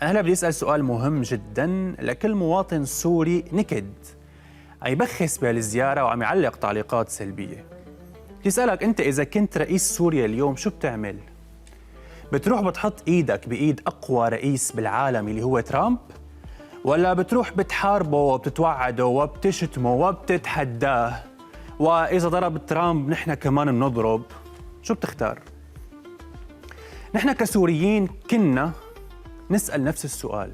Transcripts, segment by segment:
أنا هلا بدي أسأل سؤال مهم جدا لكل مواطن سوري نكد عم يبخس بهالزيارة وعم يعلق تعليقات سلبية. بدي أسألك أنت إذا كنت رئيس سوريا اليوم شو بتعمل؟ بتروح بتحط إيدك بإيد أقوى رئيس بالعالم اللي هو ترامب؟ ولا بتروح بتحاربه وبتتوعده وبتشتمه وبتتحداه وإذا ضرب ترامب نحن كمان بنضرب؟ شو بتختار؟ نحن كسوريين كنا نسأل نفس السؤال.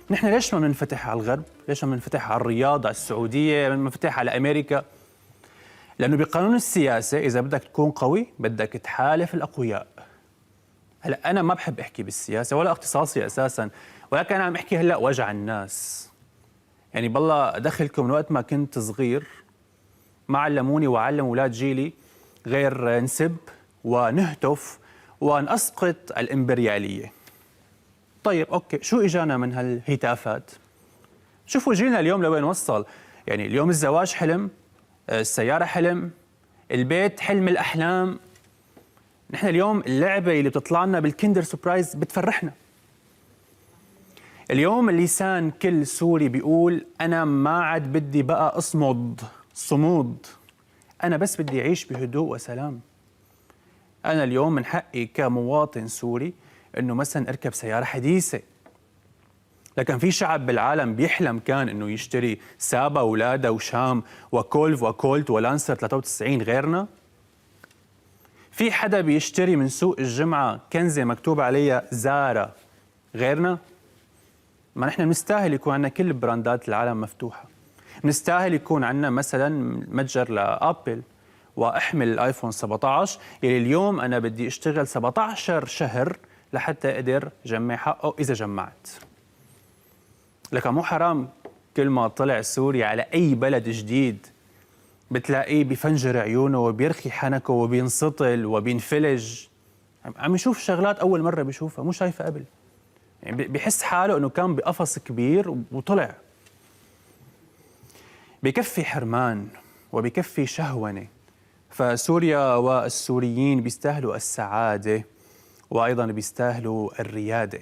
نحن ليش ما بننفتح على الغرب؟ ليش ما بننفتح على الرياض، على السعودية، ما بننفتح على أمريكا؟ لأنه بقانون السياسة إذا بدك تكون قوي بدك تحالف الأقوياء. هلا أنا ما بحب أحكي بالسياسة ولا اختصاصي أساساً، ولكن أنا عم أحكي هلا وجع الناس. يعني بالله دخلكم من وقت ما كنت صغير ما علموني وعلموا أولاد جيلي غير نسب ونهتف ونسقط الإمبريالية. طيب أوكي، شو إجانا من هالهتافات؟ شوفوا جيلنا اليوم لوين وصل. يعني اليوم الزواج حلم، السيارة حلم، البيت حلم الأحلام. نحن اليوم اللعبة اللي بتطلع لنا بالكندر سبرايز بتفرحنا. اليوم اللسان كل سوري بيقول أنا ما عاد بدي بقى أصمد صمود، أنا بس بدي أعيش بهدوء وسلام. أنا اليوم من حقي كمواطن سوري إنه مثلا أركب سيارة حديثة، لكن في شعب بالعالم بيحلم كان إنه يشتري سابا ولادا وشام وكولف وكولت ولانسر 93 غيرنا. في حدا بيشتري من سوق الجمعة كنزة مكتوب عليها زارا غيرنا. ما نحن بنستاهل يكون عندنا كل براندات العالم مفتوحة. بنستاهل يكون عندنا مثلا متجر لابل واحمل الايفون 17 يلي اليوم انا بدي اشتغل 17 شهر لحتى اقدر جمع حقه اذا جمعت. لكن مو حرام كل ما طلع سوري على اي بلد جديد بتلاقيه بفنجر عيونه وبيرخي حنكه وبينسطل وبينفلج، عم يشوف شغلات اول مره بيشوفها مو شايفها قبل. يعني بيحس حاله انه كان بقفص كبير وطلع. بكفي حرمان وبكفي شهونه. فسوريا والسوريين بيستاهلوا السعاده وايضا بيستاهلوا الرياده.